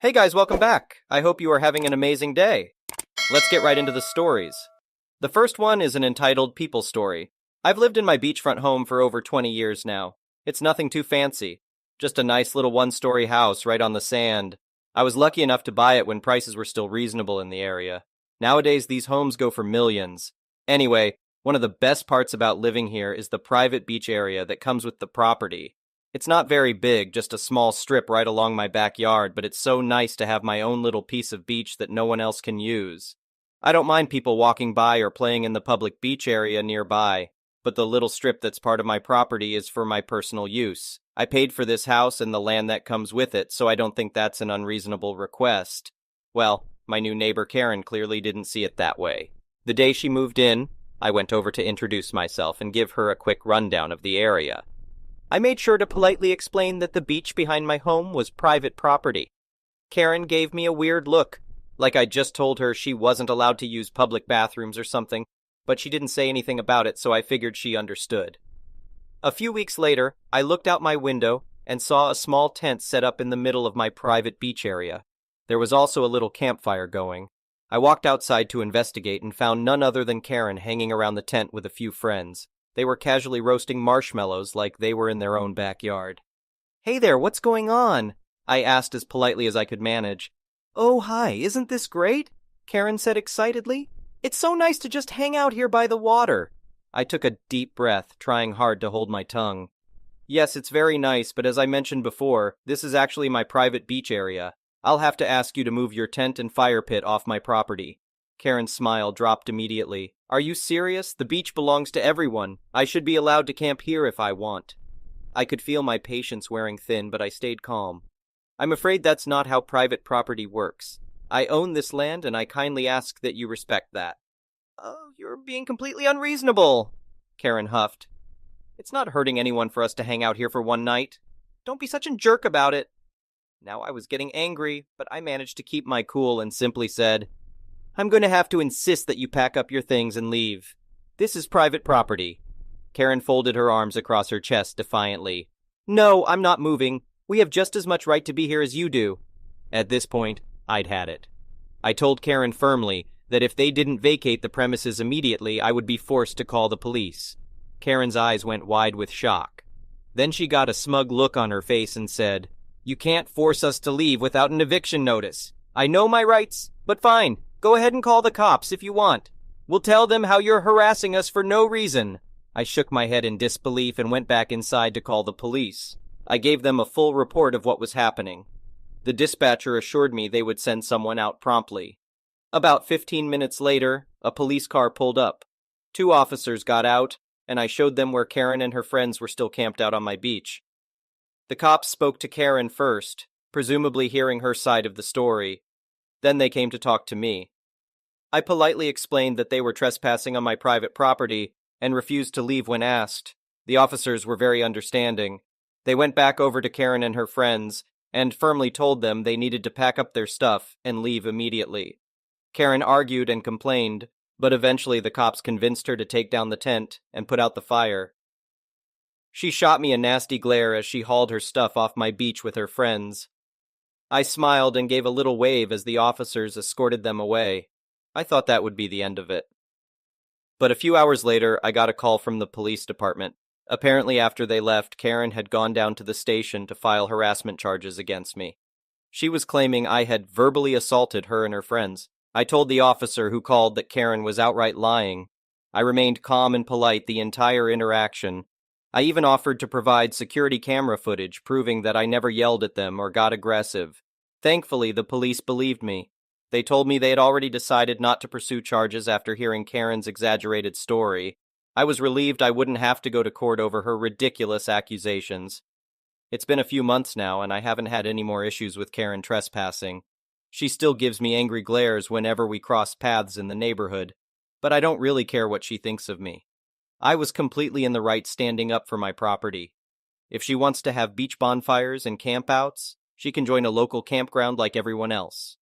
Hey guys, welcome back. I hope you are having an amazing day. Let's get right into the stories. The first one is an entitled People Story. I've lived in my beachfront home for over 20 years now. It's nothing too fancy, just a nice little one-story house right on the sand. I was lucky enough to buy it when prices were still reasonable in the area. Nowadays, these homes go for millions. Anyway, one of the best parts about living here is the private beach area that comes with the property. It's not very big, just a small strip right along my backyard, but it's so nice to have my own little piece of beach that no one else can use. I don't mind people walking by or playing in the public beach area nearby, but the little strip that's part of my property is for my personal use. I paid for this house and the land that comes with it, so I don't think that's an unreasonable request. Well, my new neighbor Karen clearly didn't see it that way. The day she moved in, I went over to introduce myself and give her a quick rundown of the area. I made sure to politely explain that the beach behind my home was private property. Karen gave me a weird look, like I'd just told her she wasn't allowed to use public bathrooms or something, but she didn't say anything about it, so I figured she understood. A few weeks later, I looked out my window and saw a small tent set up in the middle of my private beach area. There was also a little campfire going. I walked outside to investigate and found none other than Karen hanging around the tent with a few friends. They were casually roasting marshmallows like they were in their own backyard. "Hey there, what's going on?" I asked as politely as I could manage. "Oh, hi, isn't this great?" Karen said excitedly. "It's so nice to just hang out here by the water." I took a deep breath, trying hard to hold my tongue. "Yes, it's very nice, but as I mentioned before, this is actually my private beach area. I'll have to ask you to move your tent and fire pit off my property." Karen's smile dropped immediately. "Are you serious? The beach belongs to everyone. I should be allowed to camp here if I want." I could feel my patience wearing thin, but I stayed calm. "I'm afraid that's not how private property works. I own this land, and I kindly ask that you respect that." "Oh, you're being completely unreasonable," Karen huffed. "It's not hurting anyone for us to hang out here for one night. Don't be such a jerk about it." Now I was getting angry, but I managed to keep my cool and simply said, "I'm going to have to insist that you pack up your things and leave. This is private property." Karen folded her arms across her chest defiantly. "No, I'm not moving. We have just as much right to be here as you do." At this point, I'd had it. I told Karen firmly that if they didn't vacate the premises immediately, I would be forced to call the police. Karen's eyes went wide with shock. Then she got a smug look on her face and said, "You can't force us to leave without an eviction notice. I know my rights, but fine. Go ahead and call the cops if you want. We'll tell them how you're harassing us for no reason." I shook my head in disbelief and went back inside to call the police. I gave them a full report of what was happening. The dispatcher assured me they would send someone out promptly. About 15 minutes later, a police car pulled up. 2 officers got out, and I showed them where Karen and her friends were still camped out on my beach. The cops spoke to Karen first, presumably hearing her side of the story. Then they came to talk to me. I politely explained that they were trespassing on my private property and refused to leave when asked. The officers were very understanding. They went back over to Karen and her friends and firmly told them they needed to pack up their stuff and leave immediately. Karen argued and complained, but eventually the cops convinced her to take down the tent and put out the fire. She shot me a nasty glare as she hauled her stuff off my beach with her friends. I smiled and gave a little wave as the officers escorted them away. I thought that would be the end of it. But a few hours later, I got a call from the police department. Apparently after they left, Karen had gone down to the station to file harassment charges against me. She was claiming I had verbally assaulted her and her friends. I told the officer who called that Karen was outright lying. I remained calm and polite the entire interaction. I even offered to provide security camera footage proving that I never yelled at them or got aggressive. Thankfully, the police believed me. They told me they had already decided not to pursue charges after hearing Karen's exaggerated story. I was relieved I wouldn't have to go to court over her ridiculous accusations. It's been a few months now, and I haven't had any more issues with Karen trespassing. She still gives me angry glares whenever we cross paths in the neighborhood, but I don't really care what she thinks of me. I was completely in the right standing up for my property. If she wants to have beach bonfires and campouts, she can join a local campground like everyone else.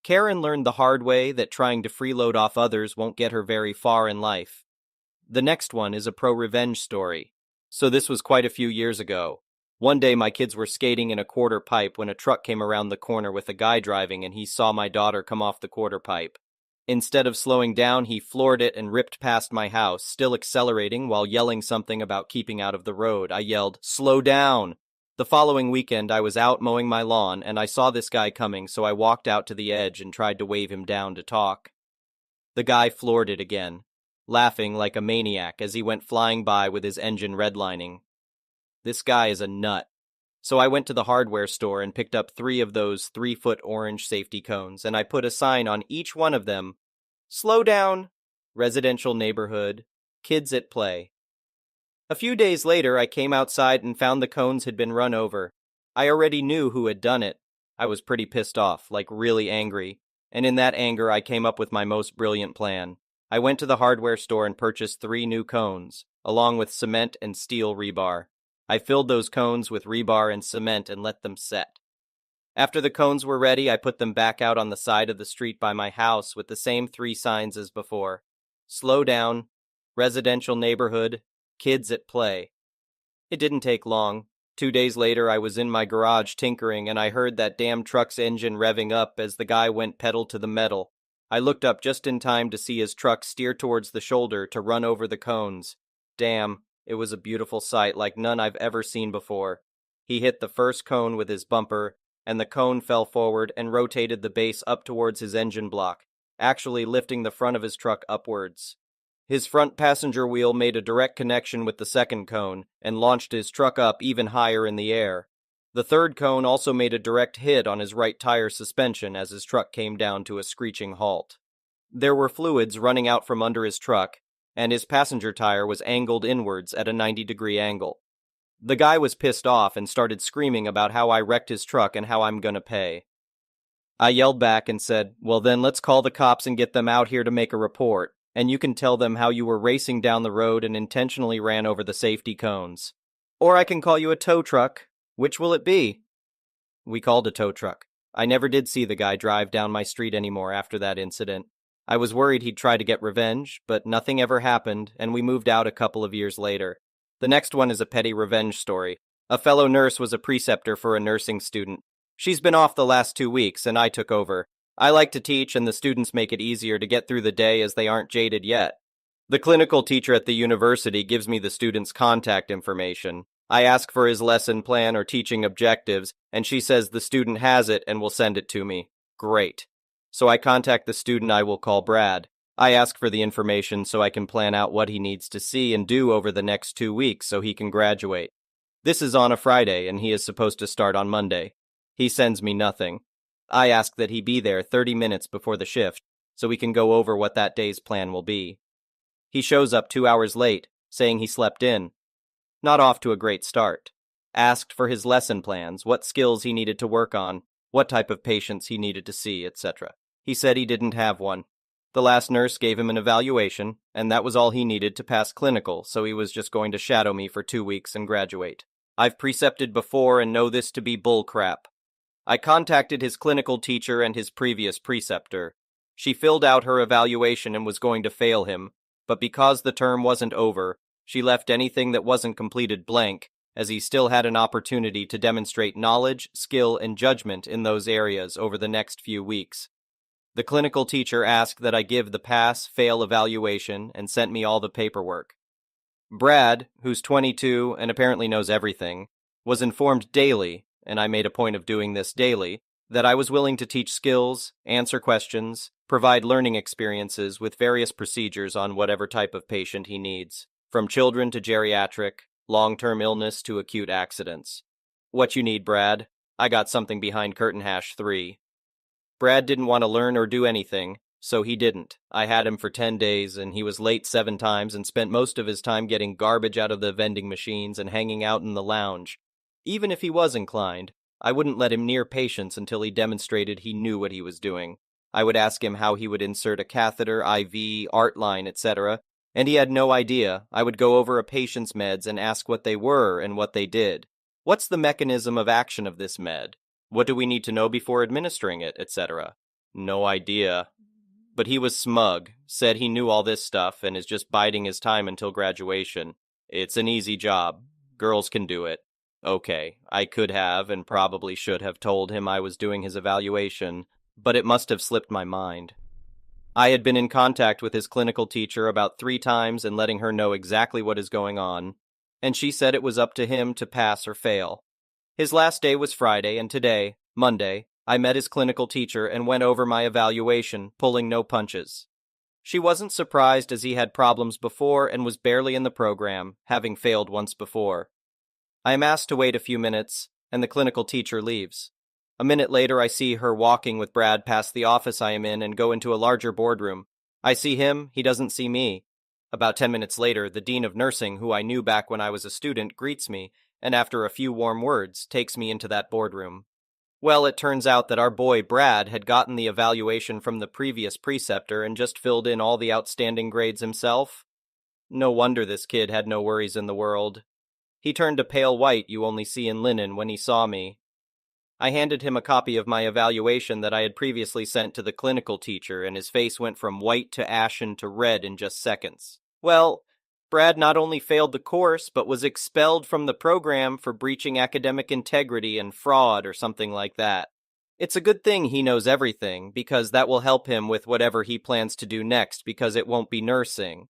Karen learned the hard way that trying to freeload off others won't get her very far in life. The next one is a pro-revenge story. So this was quite a few years ago. One day my kids were skating in a quarter pipe when a truck came around the corner with a guy driving and he saw my daughter come off the quarter pipe. Instead of slowing down, he floored it and ripped past my house, still accelerating while yelling something about keeping out of the road. I yelled, "Slow down!" The following weekend, I was out mowing my lawn and I saw this guy coming, so I walked out to the edge and tried to wave him down to talk. The guy floored it again, laughing like a maniac as he went flying by with his engine redlining. This guy is a nut. So I went to the hardware store and picked up 3 of those 3-foot orange safety cones, and I put a sign on each one of them: "Slow down, residential neighborhood, kids at play." A few days later, I came outside and found the cones had been run over. I already knew who had done it. I was pretty pissed off, like really angry, and in that anger I came up with my most brilliant plan. I went to the hardware store and purchased 3 new cones, along with cement and steel rebar. I filled those cones with rebar and cement and let them set. After the cones were ready, I put them back out on the side of the street by my house with the same 3 signs as before: "Slow down, residential neighborhood, kids at play." It didn't take long. 2 days later, I was in my garage tinkering and I heard that damn truck's engine revving up as the guy went pedal to the metal. I looked up just in time to see his truck steer towards the shoulder to run over the cones. Damn. It was a beautiful sight like none I've ever seen before. He hit the first cone with his bumper, and the cone fell forward and rotated the base up towards his engine block, actually lifting the front of his truck upwards. His front passenger wheel made a direct connection with the second cone and launched his truck up even higher in the air. The third cone also made a direct hit on his right tire suspension as his truck came down to a screeching halt. There were fluids running out from under his truck, and his passenger tire was angled inwards at a 90-degree angle. The guy was pissed off and started screaming about how I wrecked his truck and how I'm gonna pay. I yelled back and said, "Well then, let's call the cops and get them out here to make a report, and you can tell them how you were racing down the road and intentionally ran over the safety cones. Or I can call you a tow truck. Which will it be?" We called a tow truck. I never did see the guy drive down my street anymore after that incident. I was worried he'd try to get revenge, but nothing ever happened, and we moved out a couple of years later. The next one is a petty revenge story. A fellow nurse was a preceptor for a nursing student. She's been off the last 2 weeks, and I took over. I like to teach, and the students make it easier to get through the day as they aren't jaded yet. The clinical teacher at the university gives me the student's contact information. I ask for his lesson plan or teaching objectives, and she says the student has it and will send it to me. Great. So I contact the student I will call Brad. I ask for the information so I can plan out what he needs to see and do over the next 2 weeks so he can graduate. This is on a Friday and he is supposed to start on Monday. He sends me nothing. I ask that he be there 30 minutes before the shift so we can go over what that day's plan will be. He shows up 2 hours late, saying he slept in. Not off to a great start. Asked for his lesson plans, what skills he needed to work on, what type of patients he needed to see, etc. He said he didn't have one. The last nurse gave him an evaluation, and that was all he needed to pass clinical, so he was just going to shadow me for 2 weeks and graduate. I've precepted before and know this to be bull crap. I contacted his clinical teacher and his previous preceptor. She filled out her evaluation and was going to fail him, but because the term wasn't over, she left anything that wasn't completed blank, as he still had an opportunity to demonstrate knowledge, skill, and judgment in those areas over the next few weeks. The clinical teacher asked that I give the pass-fail evaluation and sent me all the paperwork. Brad, who's 22 and apparently knows everything, was informed daily, and I made a point of doing this daily, that I was willing to teach skills, answer questions, provide learning experiences with various procedures on whatever type of patient he needs, from children to geriatric, long-term illness to acute accidents. What you need, Brad? I got something behind curtain hash 3. Brad didn't want to learn or do anything, so he didn't. I had him for 10 days, and he was late 7 times and spent most of his time getting garbage out of the vending machines and hanging out in the lounge. Even if he was inclined, I wouldn't let him near patients until he demonstrated he knew what he was doing. I would ask him how he would insert a catheter, IV, art line, etc., and he had no idea. I would go over a patient's meds and ask what they were and what they did. What's the mechanism of action of this med? What do we need to know before administering it, etc.? No idea. But he was smug, said he knew all this stuff and is just biding his time until graduation. It's an easy job. Girls can do it. Okay, I could have and probably should have told him I was doing his evaluation, but it must have slipped my mind. I had been in contact with his clinical teacher about 3 times and letting her know exactly what is going on, and she said it was up to him to pass or fail. His last day was Friday, and today, Monday, I met his clinical teacher and went over my evaluation, pulling no punches. She wasn't surprised as he had problems before and was barely in the program, having failed once before. I am asked to wait a few minutes, and the clinical teacher leaves. A minute later, I see her walking with Brad past the office I am in and go into a larger boardroom. I see him, he doesn't see me. About 10 minutes later, the dean of nursing, who I knew back when I was a student, greets me, and after a few warm words, takes me into that boardroom. Well, it turns out that our boy Brad had gotten the evaluation from the previous preceptor and just filled in all the outstanding grades himself. No wonder this kid had no worries in the world. He turned a pale white you only see in linen when he saw me. I handed him a copy of my evaluation that I had previously sent to the clinical teacher, and his face went from white to ashen to red in just seconds. Well, Brad not only failed the course, but was expelled from the program for breaching academic integrity and fraud or something like that. It's a good thing he knows everything, because that will help him with whatever he plans to do next, because it won't be nursing.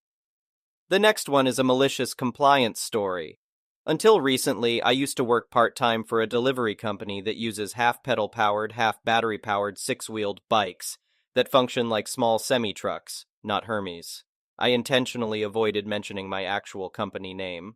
The next one is a malicious compliance story. Until recently, I used to work part-time for a delivery company that uses half-pedal-powered, half-battery-powered six-wheeled bikes that function like small semi-trucks, not Hermes. I intentionally avoided mentioning my actual company name.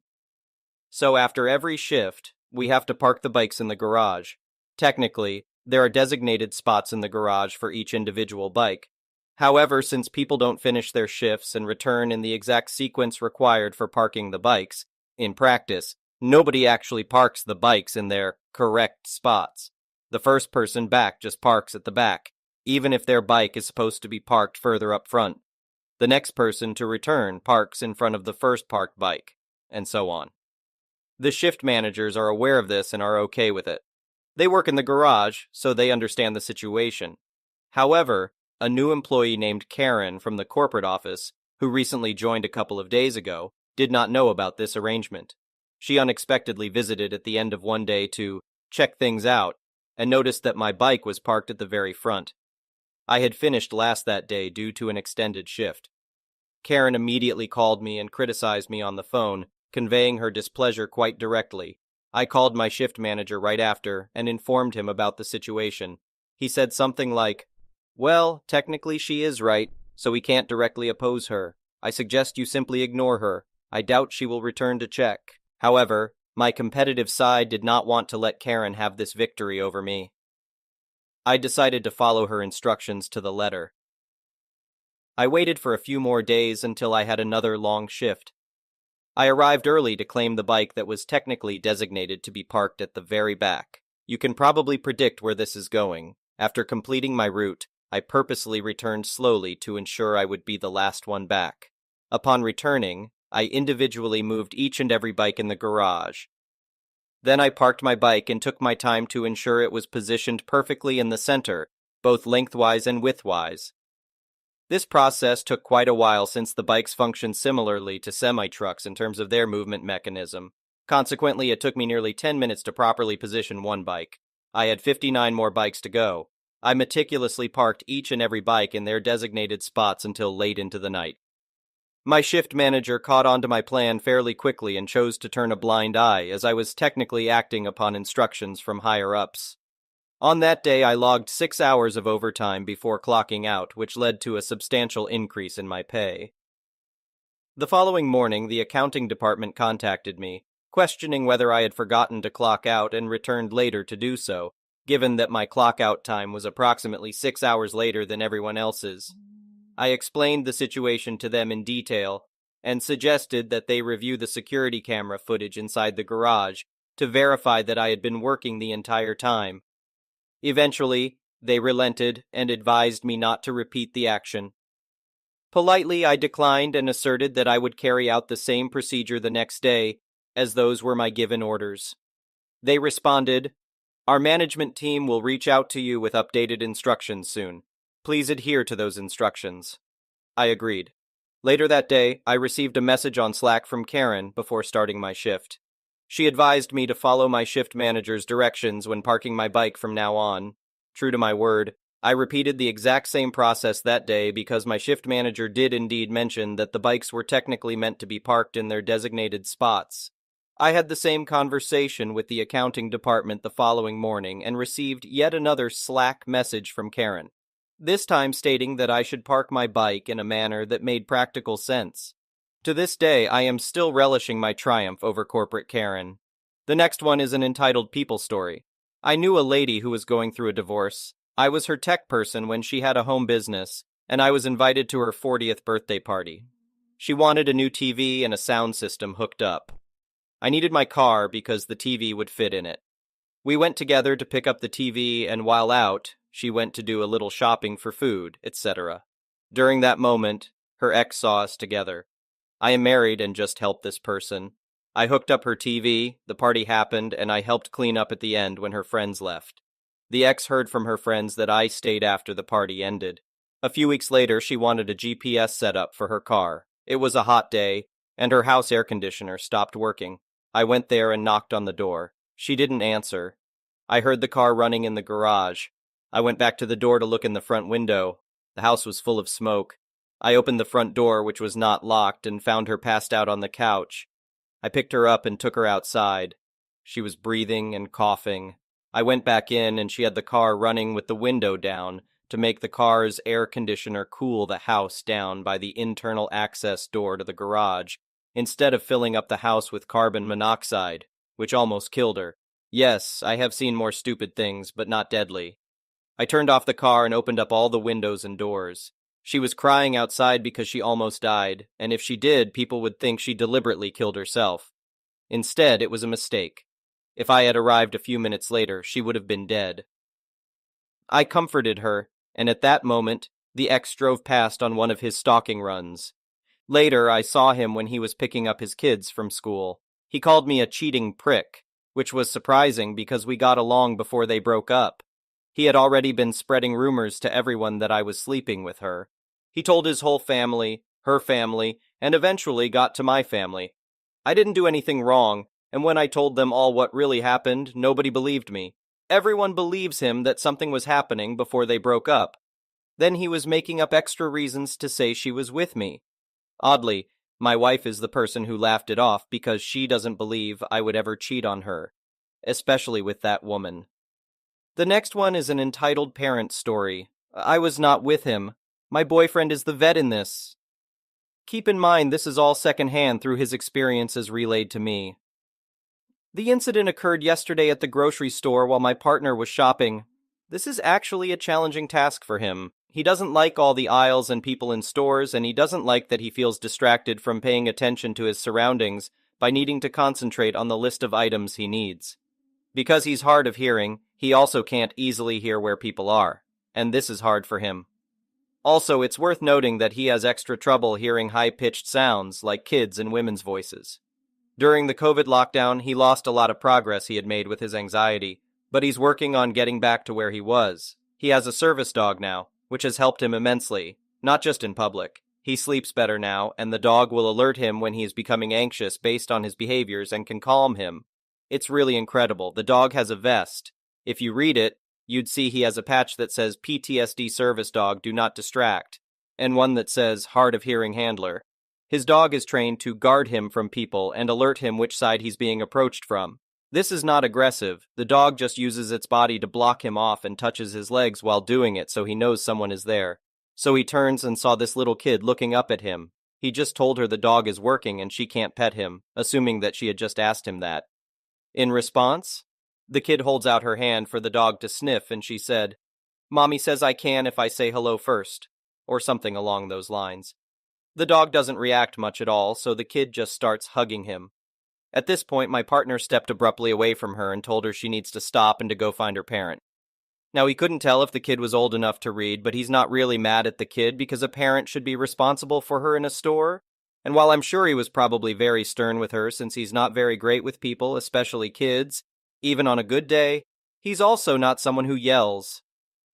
So after every shift, we have to park the bikes in the garage. Technically, there are designated spots in the garage for each individual bike. However, since people don't finish their shifts and return in the exact sequence required for parking the bikes, in practice, nobody actually parks the bikes in their correct spots. The first person back just parks at the back, even if their bike is supposed to be parked further up front. The next person to return parks in front of the first parked bike, and so on. The shift managers are aware of this and are okay with it. They work in the garage, so they understand the situation. However, a new employee named Karen from the corporate office, who recently joined a couple of days ago, did not know about this arrangement. She unexpectedly visited at the end of one day to check things out and noticed that my bike was parked at the very front. I had finished last that day due to an extended shift. Karen immediately called me and criticized me on the phone, conveying her displeasure quite directly. I called my shift manager right after and informed him about the situation. He said something like, "Well, technically she is right, so we can't directly oppose her. I suggest you simply ignore her. I doubt she will return to check." However, my competitive side did not want to let Karen have this victory over me. I decided to follow her instructions to the letter. I waited for a few more days until I had another long shift. I arrived early to claim the bike that was technically designated to be parked at the very back. You can probably predict where this is going. After completing my route, I purposely returned slowly to ensure I would be the last one back. Upon returning, I individually moved each and every bike in the garage. Then I parked my bike and took my time to ensure it was positioned perfectly in the center, both lengthwise and widthwise. This process took quite a while since the bikes function similarly to semi-trucks in terms of their movement mechanism. Consequently, it took me nearly 10 minutes to properly position one bike. I had 59 more bikes to go. I meticulously parked each and every bike in their designated spots until late into the night. My shift manager caught on to my plan fairly quickly and chose to turn a blind eye, as I was technically acting upon instructions from higher-ups. On that day, I logged 6 hours of overtime before clocking out, which led to a substantial increase in my pay. The following morning, the accounting department contacted me, questioning whether I had forgotten to clock out and returned later to do so, given that my clock-out time was approximately 6 hours later than everyone else's. I explained the situation to them in detail and suggested that they review the security camera footage inside the garage to verify that I had been working the entire time. Eventually, they relented and advised me not to repeat the action. Politely, I declined and asserted that I would carry out the same procedure the next day, as those were my given orders. They responded, "Our management team will reach out to you with updated instructions soon. Please adhere to those instructions." I agreed. Later that day, I received a message on Slack from Karen before starting my shift. She advised me to follow my shift manager's directions when parking my bike from now on. True to my word, I repeated the exact same process that day because my shift manager did indeed mention that the bikes were technically meant to be parked in their designated spots. I had the same conversation with the accounting department the following morning and received yet another Slack message from Karen, this time stating that I should park my bike in a manner that made practical sense. To this day, I am still relishing my triumph over corporate Karen. The next one is an entitled people story. I knew a lady who was going through a divorce. I was her tech person when she had a home business, and I was invited to her 40th birthday party. She wanted a new TV and a sound system hooked up. I needed my car because the TV would fit in it. We went together to pick up the TV, and while out, she went to do a little shopping for food, etc. During that moment, her ex saw us together. I am married and just helped this person. I hooked up her TV, the party happened, and I helped clean up at the end when her friends left. The ex heard from her friends that I stayed after the party ended. A few weeks later, she wanted a GPS setup for her car. It was a hot day, and her house air conditioner stopped working. I went there and knocked on the door. She didn't answer. I heard the car running in the garage. I went back to the door to look in the front window. The house was full of smoke. I opened the front door, which was not locked, and found her passed out on the couch. I picked her up and took her outside. She was breathing and coughing. I went back in, and she had the car running with the window down to make the car's air conditioner cool the house down by the internal access door to the garage, instead of filling up the house with carbon monoxide, which almost killed her. Yes, I have seen more stupid things, but not deadly. I turned off the car and opened up all the windows and doors. She was crying outside because she almost died, and if she did, people would think she deliberately killed herself. Instead, it was a mistake. If I had arrived a few minutes later, she would have been dead. I comforted her, and at that moment, the ex drove past on one of his stalking runs. Later, I saw him when he was picking up his kids from school. He called me a cheating prick, which was surprising because we got along before they broke up. He had already been spreading rumors to everyone that I was sleeping with her. He told his whole family, her family, and eventually got to my family. I didn't do anything wrong, and when I told them all what really happened, nobody believed me. Everyone believes him that something was happening before they broke up. Then he was making up extra reasons to say she was with me. Oddly, my wife is the person who laughed it off because she doesn't believe I would ever cheat on her, especially with that woman. The next one is an entitled parent story. I was not with him. My boyfriend is the vet in this. Keep in mind this is all secondhand through his experiences relayed to me. The incident occurred yesterday at the grocery store while my partner was shopping. This is actually a challenging task for him. He doesn't like all the aisles and people in stores, and he doesn't like that he feels distracted from paying attention to his surroundings by needing to concentrate on the list of items he needs. Because he's hard of hearing, he also can't easily hear where people are, and this is hard for him. Also, it's worth noting that he has extra trouble hearing high-pitched sounds like kids' and women's voices. During the COVID lockdown, he lost a lot of progress he had made with his anxiety, but he's working on getting back to where he was. He has a service dog now, which has helped him immensely, not just in public. He sleeps better now, and the dog will alert him when he is becoming anxious based on his behaviors and can calm him. It's really incredible. The dog has a vest. If you read it, you'd see he has a patch that says PTSD Service Dog Do Not Distract, and one that says Hard of Hearing Handler. His dog is trained to guard him from people and alert him which side he's being approached from. This is not aggressive. The dog just uses its body to block him off and touches his legs while doing it so he knows someone is there. So he turns and saw this little kid looking up at him. He just told her the dog is working and she can't pet him, assuming that she had just asked him that. In response, the kid holds out her hand for the dog to sniff and she said, "Mommy says I can if I say hello first," or something along those lines. The dog doesn't react much at all, so the kid just starts hugging him. At this point, my partner stepped abruptly away from her and told her she needs to stop and to go find her parent. Now, he couldn't tell if the kid was old enough to read, but he's not really mad at the kid because a parent should be responsible for her in a store. And while I'm sure he was probably very stern with her since he's not very great with people, especially kids, even on a good day, he's also not someone who yells.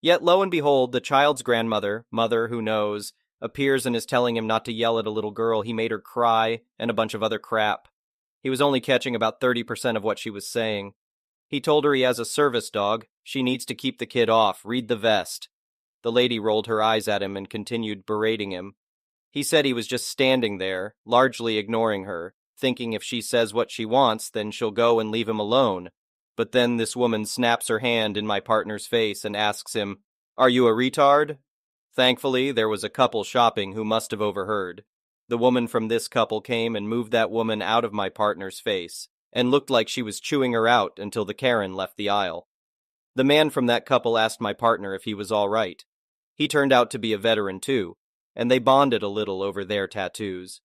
Yet lo and behold, the child's grandmother, mother who knows, appears and is telling him not to yell at a little girl he made her cry and a bunch of other crap. He was only catching about 30% of what she was saying. He told her he has a service dog. She needs to keep the kid off. Read the vest. The lady rolled her eyes at him and continued berating him. He said he was just standing there, largely ignoring her, thinking if she says what she wants, then she'll go and leave him alone. But then this woman snaps her hand in my partner's face and asks him, "Are you a retard?" Thankfully, there was a couple shopping who must have overheard. The woman from this couple came and moved that woman out of my partner's face, and looked like she was chewing her out until the Karen left the aisle. The man from that couple asked my partner if he was all right. He turned out to be a veteran too, and they bonded a little over their tattoos.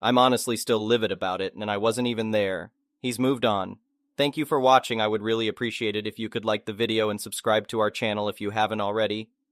I'm honestly still livid about it, and I wasn't even there. He's moved on. Thank you for watching. I would really appreciate it if you could like the video and subscribe to our channel if you haven't already.